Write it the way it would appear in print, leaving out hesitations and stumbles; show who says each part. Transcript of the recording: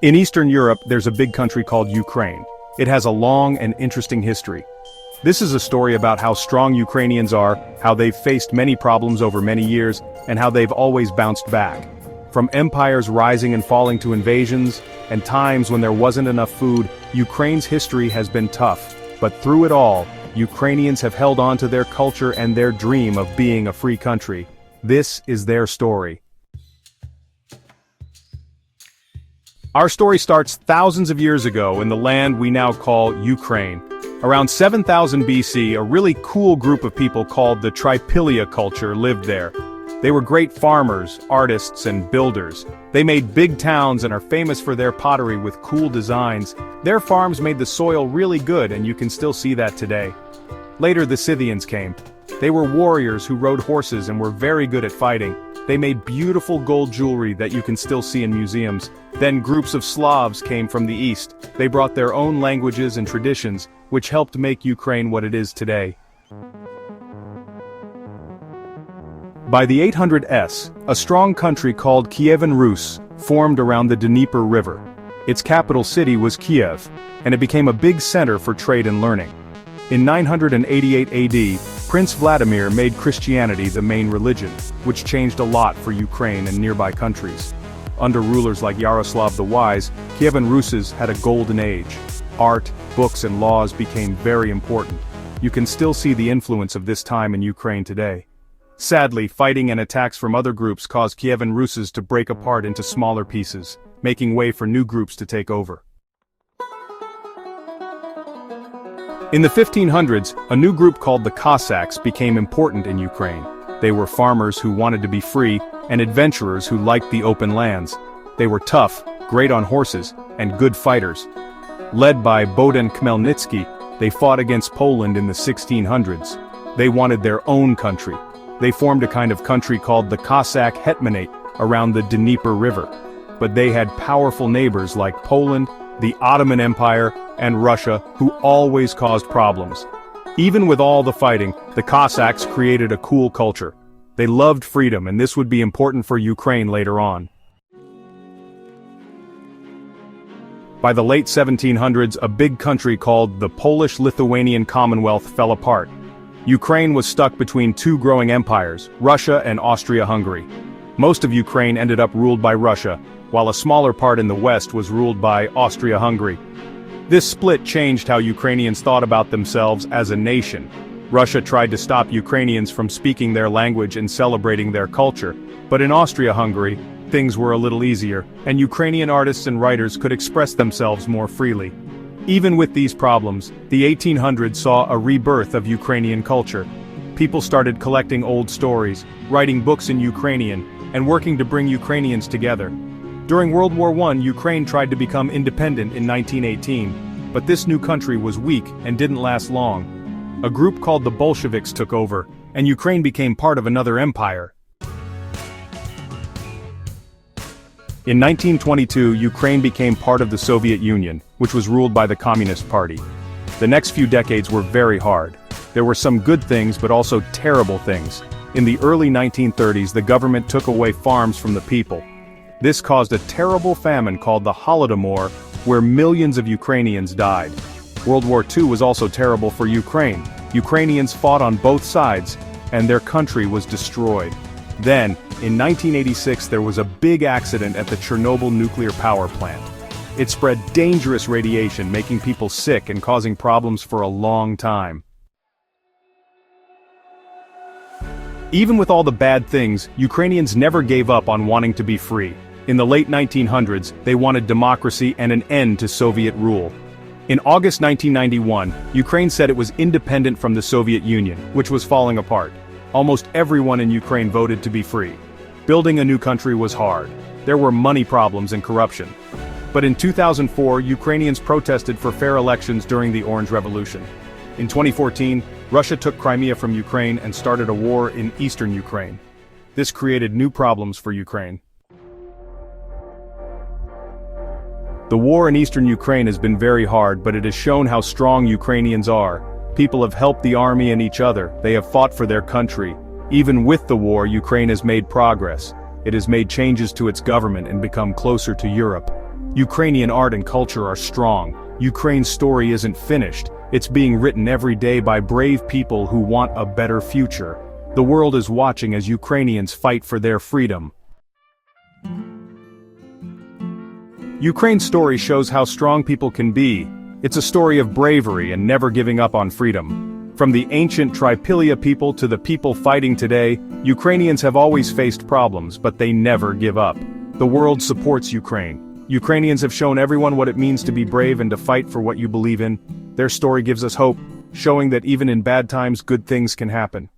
Speaker 1: In Eastern Europe, there's a big country called Ukraine. It has a long and interesting history. This is a story about how strong Ukrainians are, how they've faced many problems over many years, and how they've always bounced back. From empires rising and falling to invasions, and times when there wasn't enough food, Ukraine's history has been tough. But through it all, Ukrainians have held on to their culture and their dream of being a free country. This is their story. Our story starts thousands of years ago in the land we now call Ukraine. Around 7000 BC, a really cool group of people called the Trypillia culture lived there. They were great farmers, artists, and builders. They made big towns and are famous for their pottery with cool designs. Their farms made the soil really good, and you can still see that today. Later, the Scythians came. They were warriors who rode horses and were very good at fighting. They made beautiful gold jewelry that you can still see in museums. Then groups of Slavs came from the east. They brought their own languages and traditions, which helped make Ukraine what it is today. By the 800s, a strong country called Kievan Rus formed around the Dnieper River. Its capital city was Kiev, and it became a big center for trade and learning. In 988 AD, Prince Vladimir made Christianity the main religion, which changed a lot for Ukraine and nearby countries. Under rulers like Yaroslav the Wise, Kievan Rus had a golden age. Art, books and laws became very important. You can still see the influence of this time in Ukraine today. Sadly, fighting and attacks from other groups caused Kievan Rus to break apart into smaller pieces, making way for new groups to take over. In the 1500s, a new group called the Cossacks became important in Ukraine. They were farmers who wanted to be free, and adventurers who liked the open lands. They were tough, great on horses, and good fighters. Led by Bohdan Khmelnytsky, they fought against Poland in the 1600s. They wanted their own country. They formed a kind of country called the Cossack Hetmanate around the Dnieper River. But they had powerful neighbors like Poland, the Ottoman Empire, and Russia, who always caused problems. Even with all the fighting, the Cossacks created a cool culture. They loved freedom, and this would be important for Ukraine later on. By the late 1700s, a big country called the Polish-Lithuanian Commonwealth fell apart. Ukraine was stuck between two growing empires, Russia and Austria-Hungary. Most of Ukraine ended up ruled by Russia, while a smaller part in the west was ruled by Austria-Hungary. This split changed how Ukrainians thought about themselves as a nation. Russia tried to stop Ukrainians from speaking their language and celebrating their culture, but in Austria-Hungary, things were a little easier, and Ukrainian artists and writers could express themselves more freely. Even with these problems, the 1800s saw a rebirth of Ukrainian culture. People started collecting old stories, writing books in Ukrainian, and working to bring Ukrainians together. During World War I, Ukraine tried to become independent in 1918, but this new country was weak and didn't last long. A group called the Bolsheviks took over, and Ukraine became part of another empire. In 1922, Ukraine became part of the Soviet Union, which was ruled by the Communist Party. The next few decades were very hard. There were some good things but also terrible things. In the early 1930s, the government took away farms from the people. This caused a terrible famine called the Holodomor, where millions of Ukrainians died. World War II was also terrible for Ukraine. Ukrainians fought on both sides, and their country was destroyed. Then, in 1986, there was a big accident at the Chernobyl nuclear power plant. It spread dangerous radiation, making people sick and causing problems for a long time. Even with all the bad things, Ukrainians never gave up on wanting to be free. In the late 1900s, they wanted democracy and an end to Soviet rule. In August 1991, Ukraine said it was independent from the Soviet Union, which was falling apart. Almost everyone in Ukraine voted to be free. Building a new country was hard. There were money problems and corruption. But in 2004, Ukrainians protested for fair elections during the Orange Revolution. In 2014, Russia took Crimea from Ukraine and started a war in eastern Ukraine. This created new problems for Ukraine. The war in eastern Ukraine has been very hard, but it has shown how strong Ukrainians are. People have helped the army and each other. They have fought for their country. Even with the war, Ukraine has made progress. It has made changes to its government and become closer to Europe. Ukrainian art and culture are strong. Ukraine's story isn't finished. It's being written every day by brave people who want a better future. The world is watching as Ukrainians fight for their freedom. Ukraine's story shows how strong people can be. It's a story of bravery and never giving up on freedom. From the ancient Tripilia people to the people fighting today, Ukrainians have always faced problems, but they never give up. The world supports Ukraine. Ukrainians have shown everyone what it means to be brave and to fight for what you believe in. Their story gives us hope, showing that even in bad times, good things can happen.